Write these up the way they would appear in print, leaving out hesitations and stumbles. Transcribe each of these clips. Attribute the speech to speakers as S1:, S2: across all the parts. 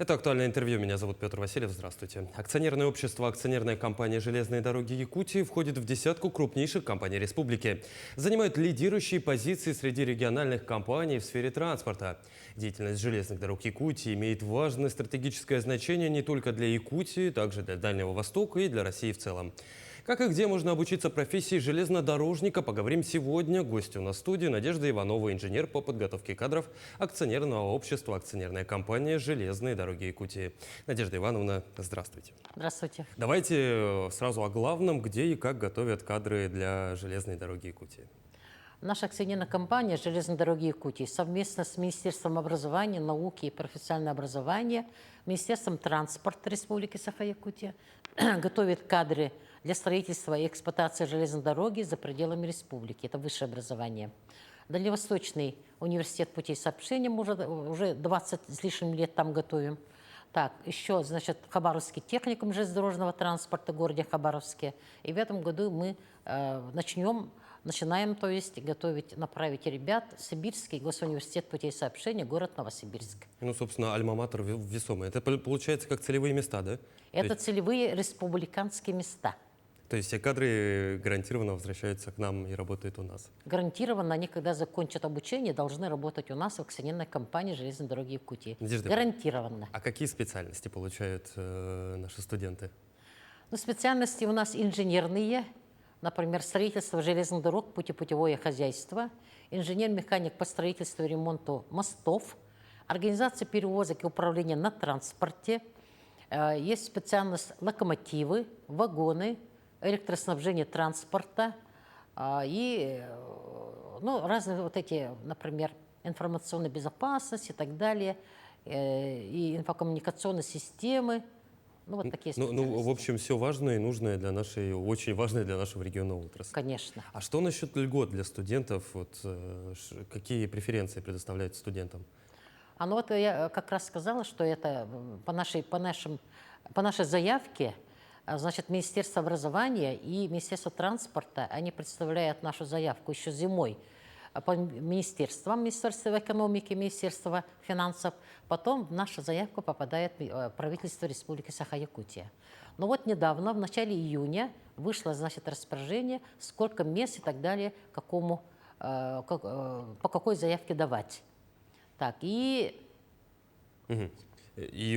S1: Это «Актуальное интервью». Меня зовут Петр Васильев. Здравствуйте. Акционерное общество «Акционерная компания «Железные дороги Якутии» входит в десятку крупнейших компаний республики. Занимает лидирующие позиции среди региональных компаний в сфере транспорта. Деятельность железных дорог Якутии имеет важное стратегическое значение не только для Якутии, также для Дальнего Востока и для России в целом. Как и где можно обучиться профессии железнодорожника, поговорим сегодня. Гостю на студии Надежда Иванова, инженер по подготовке кадров акционерного общества «Акционерная компания «Железные дороги Якутии». Надежда Ивановна, здравствуйте.
S2: Здравствуйте.
S1: Давайте сразу о главном, где и как готовят кадры для железной дороги Якутии.
S2: Наша акционерная компания «Железные дороги Якутии» совместно с Министерством образования, науки и профессионального образования, Министерством транспорта Республики Саха-Якутия готовит кадры для строительства и эксплуатации железной дороги за пределами республики. Это высшее образование. Дальневосточный университет путей сообщения, мы уже 20 с лишним лет там готовим. Так, еще, значит, Хабаровский техникум железнодорожного транспорта в городе Хабаровске. И в этом году мы начинаем, то есть, готовить, направить ребят в Сибирский госуниверситет путей сообщения, город Новосибирск.
S1: Ну, собственно, альма-матер весомый. Это получается как целевые места, да?
S2: Это целевые республиканские места.
S1: То есть все кадры гарантированно возвращаются к нам и работают у нас?
S2: Гарантированно они, когда закончат обучение, должны работать у нас в акционерной компании «Железные дороги Якутии».
S1: Надежда,
S2: Гарантированно.
S1: а какие специальности получают наши студенты?
S2: Ну, специальности у нас инженерные, например, строительство железных дорог, путепутевое хозяйство, инженер-механик по строительству и ремонту мостов, организация перевозок и управления на транспорте, есть специальность локомотивы, вагоны, электроснабжение транспорта и разные вот эти, например, информационная безопасность и так далее, и инфокоммуникационные системы. Ну, вот такие специальности.
S1: Ну, в общем, все важное и нужное для нашей, очень важное для нашего региона отрасли.
S2: Конечно.
S1: А что насчет льгот для студентов? Вот, какие преференции предоставляют студентам?
S2: Ну вот я как раз сказала, что это по нашей заявке, значит, Министерство образования и Министерство транспорта, они представляют нашу заявку еще зимой по министерствам, Министерство экономики, Министерство финансов. Потом наша заявка попадает в правительство Республики Саха-Якутия. Но вот недавно, в начале июня, вышло, значит, распоряжение, сколько мест и так далее, по какой заявке давать. Так,
S1: И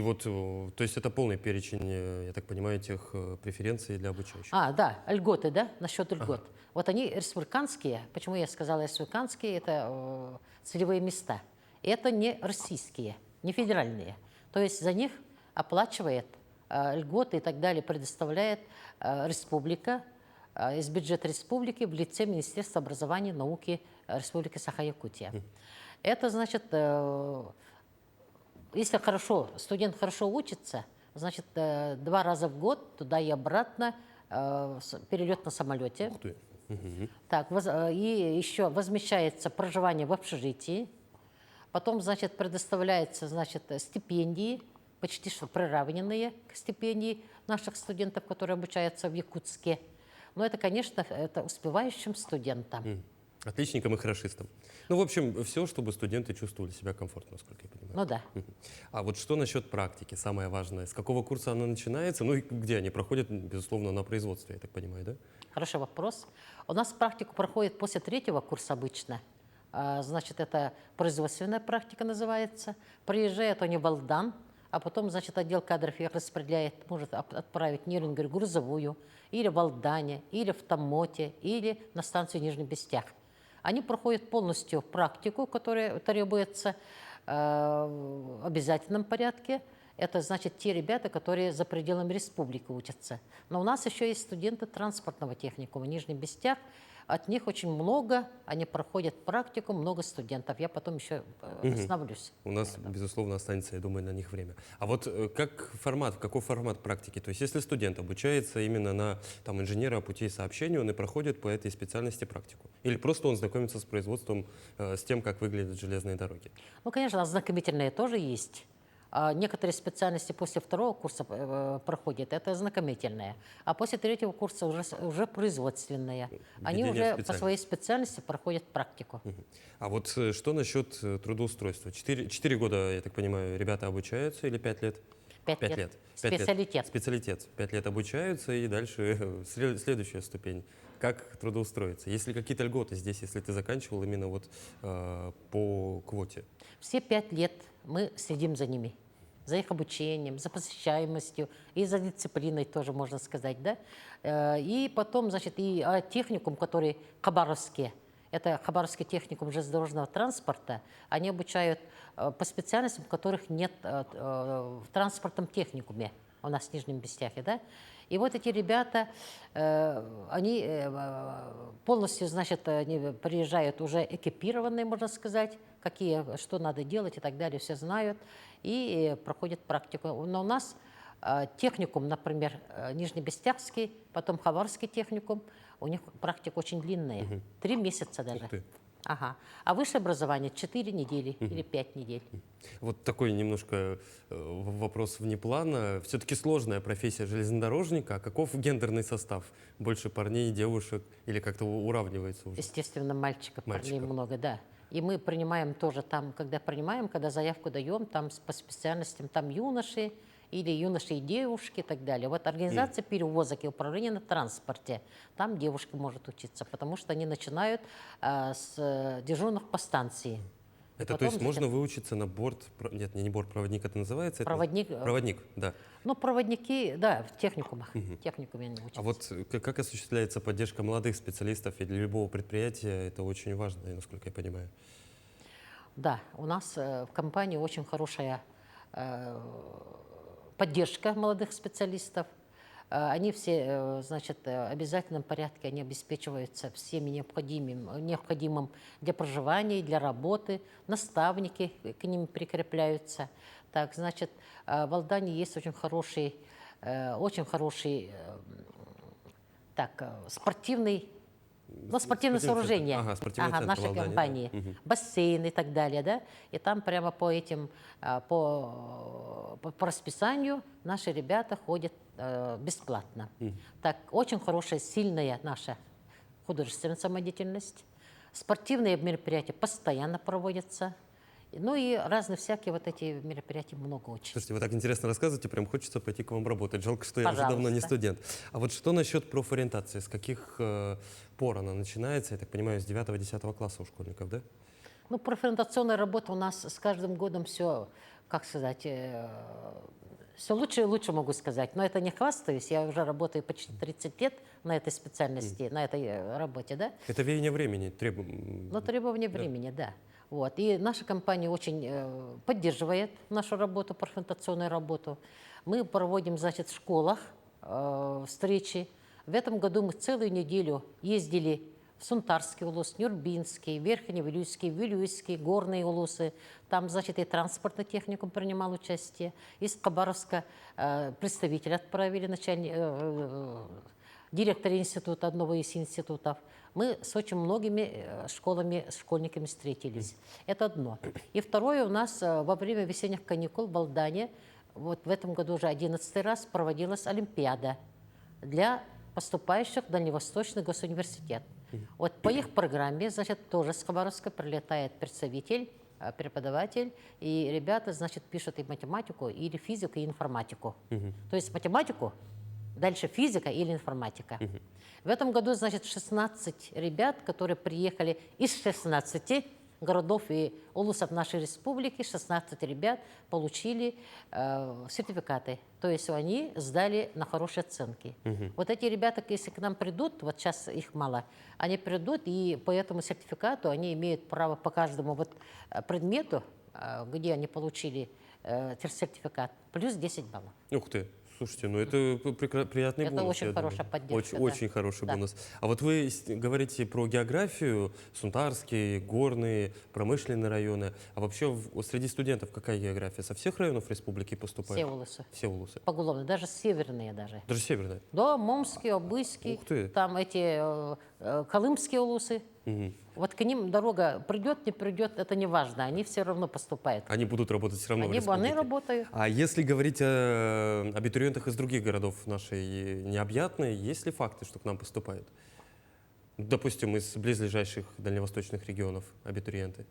S1: вот, то есть это полный перечень, я так понимаю, тех преференций для обучающих?
S2: Да, льготы, да, насчет льгот. Ага. Вот они республиканские, почему я сказала республиканские, это целевые места. Это не российские, не федеральные. То есть за них оплачивает льготы и так далее, предоставляет республика, из бюджета республики в лице Министерства образования и науки Республики Саха-Якутия. Это значит... Если студент хорошо учится, значит, 2 раза в год туда и обратно перелет на самолете.
S1: Ух ты.
S2: Так, и еще возмещается проживание в общежитии. Потом, значит, предоставляются, значит, стипендии, почти что приравненные к стипендии наших студентов, которые обучаются в Якутске. Но это, конечно, это успевающим студентам.
S1: Отличникам и хорошистам. Ну, в общем, все, чтобы студенты чувствовали себя комфортно, насколько я понимаю.
S2: Ну да.
S1: А вот что насчет практики, самое важное? С какого курса она начинается? Ну и где они проходят, безусловно, на производстве, я так понимаю, да?
S2: Хороший вопрос. У нас практику проходит после 3-го курса обычно. Значит, это производственная практика называется. Приезжают они в Алдан, а потом, значит, отдел кадров их распределяет, может отправить в Нерюнгер грузовую, или в Алдане, или в Тамоте, или на станцию Нижний Бестях. Они проходят полностью практику, которая требуется в обязательном порядке. Это значит те ребята, которые за пределами республики учатся. Но у нас еще есть студенты транспортного техникума Нижний Бестях. От них очень много, они проходят практику, много студентов. Я потом еще остановлюсь.
S1: У нас, безусловно, останется, я думаю, на них какой формат практики? То есть если студент обучается именно на инженера путей сообщения, он и проходит по этой специальности практику? Или просто он знакомится с производством, с тем, как выглядят железные дороги?
S2: Ну, конечно, ознакомительные тоже есть. А некоторые специальности после второго курса проходят, это ознакомительные. А после третьего курса уже производственные. Они
S1: Введение
S2: уже по
S1: специальности.
S2: своей специальности проходят практику.
S1: А вот что насчет трудоустройства? Четыре года, я так понимаю, ребята обучаются или 5 лет?
S2: 5
S1: 5
S2: лет.
S1: лет. 5 лет.
S2: Специалитет.
S1: Специалитет. 5 лет обучаются, и дальше следующая ступень. Как трудоустроиться? Есть ли какие-то льготы здесь, если ты заканчивал именно вот по квоте?
S2: Все 5 лет мы следим за ними, за их обучением, за посещаемостью и за дисциплиной тоже, можно сказать, да. И потом, значит, и техникум, который хабаровский, это Хабаровский техникум железнодорожного транспорта, они обучают по специальностям, которых нет в транспортном техникуме у нас в Нижнем Бестяхе, да. И вот эти ребята, они полностью, значит, они приезжают уже экипированные, можно сказать, что надо делать и так далее, все знают, и проходят практику. Но у нас техникум, например, Нижнебестяхский, потом Хабаровский техникум, у них практика очень длинная, 3 месяца даже.
S1: Ух ты.
S2: Ага. А высшее образование 4 недели или 5 недель.
S1: Вот такой немножко вопрос вне плана. Все-таки сложная профессия железнодорожника. А каков гендерный состав? Больше парней, девушек или как-то уравнивается уже?
S2: Естественно, мальчиков, парней
S1: Мальчиков.
S2: много, да. И мы принимаем тоже там, когда заявку даем, там по специальностям, там юноши или юноши и девушки и так далее. Вот организация перевозок и управления на транспорте, там девушка может учиться, потому что они начинают с дежурных по станции. И
S1: Это то
S2: потом,
S1: есть
S2: значит,
S1: можно выучиться на борт, нет, не борт, проводник это называется? это
S2: Проводник,
S1: Проводник, да.
S2: ну, проводники, да, в техникумах. В техникуме они учатся.
S1: А вот как осуществляется поддержка молодых специалистов и для любого предприятия, это очень важно, насколько я понимаю.
S2: Да, у нас в компании очень хорошая поддержка молодых специалистов. Они все, значит, в обязательном порядке они обеспечиваются всеми необходимым для проживания, для работы. Наставники к ним прикрепляются. Так, значит, в Алдане есть очень хороший спортивный, ну, спортивное
S1: Спортивный
S2: сооружение,
S1: центр. Ага, спортивный центр в
S2: нашей
S1: Алдане, да.
S2: компании, бассейн и так далее, да, и там прямо по расписанию наши ребята ходят бесплатно. Так, очень хорошая, сильная наша художественная самодеятельность, спортивные мероприятия постоянно проводятся, ну и разные всякие вот эти мероприятия много очень.
S1: Слушайте, вы так интересно рассказываете, прям хочется пойти к вам работать. Жалко, что я уже давно не
S2: Пожалуйста.
S1: студент. А вот что насчет профориентации? С каких пор она начинается? Я так понимаю, с 9-10 класса у школьников, да?
S2: Ну, профориентационная работа у нас с каждым годом все, как сказать, все лучше и лучше, могу сказать. Но это не хвастаюсь, я уже работаю почти 30 лет на этой специальности, на этой работе, да.
S1: Это веяние времени,
S2: Но требования времени, да. Вот. И наша компания очень поддерживает нашу работу, профориентационную работу. Мы проводим, значит, в школах встречи. В этом году мы целую неделю ездили в Сунтарский улус, Нюрбинский, Верхневилюйский, Вилюйский, горные улусы. Там, значит, и транспортный техникум принимал участие. Из Хабаровска представителя отправили, директора института, одного из институтов. Мы с очень многими школьниками встретились. Это одно. И второе, у нас во время весенних каникул в Алдане, вот в этом году уже 11-й раз проводилась Олимпиада для поступающих в Дальневосточный госуниверситет. Вот по их программе, значит, тоже с Хабаровска прилетает представитель, преподаватель, и ребята, значит, пишут и математику, или физику, и информатику. То есть математику, дальше физика или информатика. В этом году, значит, 16 ребят, которые приехали из 16 городов и улусов нашей республики, 16 ребят получили сертификаты. То есть они сдали на хорошие оценки. Вот эти ребята, если к нам придут, вот сейчас их мало, они придут, и по этому сертификату они имеют право по каждому вот предмету, где они получили сертификат, плюс 10 баллов.
S1: Ух ты. Слушайте, ну это приятный
S2: Это
S1: бонус.
S2: очень
S1: я
S2: хорошая
S1: думаю.
S2: поддержка,
S1: Очень
S2: да.
S1: хороший
S2: Да.
S1: бонус. А вот вы говорите про географию, Сунтарские, горные, промышленные районы. А вообще среди студентов какая география? Со всех районов республики поступают?
S2: Все улусы.
S1: Все улусы.
S2: Поголовно, даже северные даже.
S1: Даже северные?
S2: Да, Момский, Обыский,
S1: Ух ты.
S2: там эти колымские улусы, Вот к ним дорога придет, не придет, это не важно, они все равно поступают.
S1: Они будут работать все равно в
S2: Они
S1: республике.
S2: работают.
S1: А если говорить о абитуриентах из других городов нашей необъятной, есть ли факты, что к нам поступают? Допустим, из близлежащих дальневосточных регионов абитуриенты.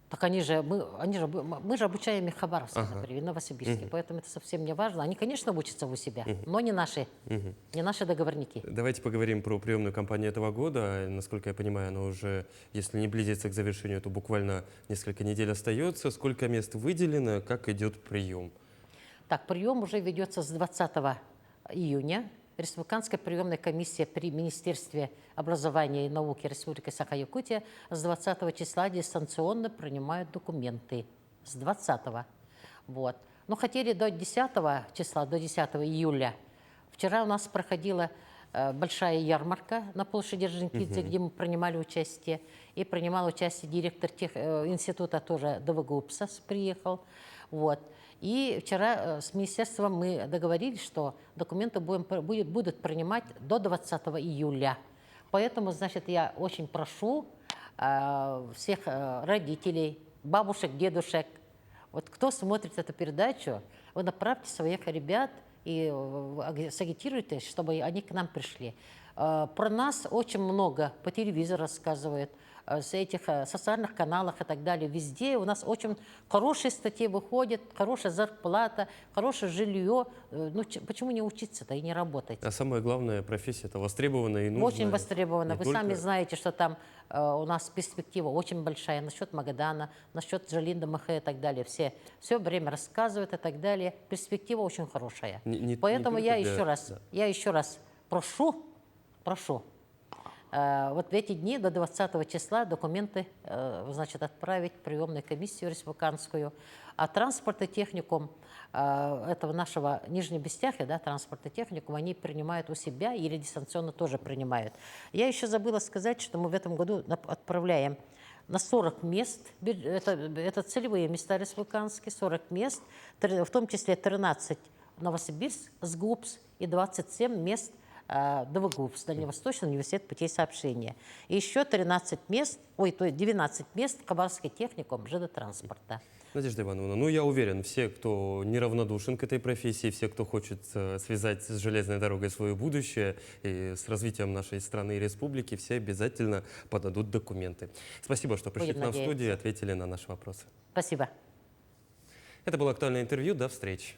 S2: Так мы же обучаем их в Хабаровске, например, в Новосибирске, поэтому это совсем не важно. Они, конечно, учатся у себя, но не наши договорники.
S1: Давайте поговорим про приемную кампанию этого года. Насколько я понимаю, она уже, если не близится к завершению, то буквально несколько недель остается. Сколько мест выделено, как идет прием?
S2: Так, прием уже ведется с 20 июня. Республиканская приемная комиссия при Министерстве образования и науки Республики Саха-Якутия с 20 числа дистанционно принимают документы. С 20-го. Вот. Но хотели до 10 числа, до 10 июля. Вчера у нас проходила большая ярмарка на площади Орджоникидзе, где мы принимали участие. И принимал участие директор института тоже ДВГУПСа приехал. Вот. И вчера с министерством мы договорились, что документы будут принимать до 20 июля. Поэтому, значит, я очень прошу всех родителей, бабушек, дедушек, вот кто смотрит эту передачу, вы направьте своих ребят и сагитируйте, чтобы они к нам пришли. Про нас очень много по телевизору рассказывают, с этих социальных каналах и так далее. Везде у нас очень хорошие статьи выходят, хорошая зарплата, хорошее жилье. Ну, почему не учиться-то и не работать?
S1: А самое главное, профессия-то востребована и нужна.
S2: Очень востребована. Вы
S1: только...
S2: сами знаете, что там у нас перспектива очень большая насчет Магадана, насчет Джалинда Махе и так далее. Все время рассказывают и так далее. Перспектива очень хорошая. Поэтому я еще раз прошу, вот в эти дни до 20 числа документы, значит, отправить в приемную комиссию республиканскую. А транспорт и техникум этого нашего Нижнебестяхи, да, транспорт и техникум, они принимают у себя или дистанционно тоже принимают. Я еще забыла сказать, что мы в этом году отправляем на 40 мест, это целевые места республиканские, 40 мест, в том числе 13 Новосибирск, СГУПС и 27 мест ДВГУПС, Дальневосточный университет путей сообщения. И еще 19 мест в Хабаровский техникум ЖД-транспорта.
S1: Надежда Ивановна, ну я уверен, все, кто неравнодушен к этой профессии, все, кто хочет связать с железной дорогой свое будущее и с развитием нашей страны и республики, все обязательно подадут документы. Спасибо, что пришли к нам в студию и ответили на наши вопросы.
S2: Спасибо.
S1: Это было актуальное интервью. До встречи.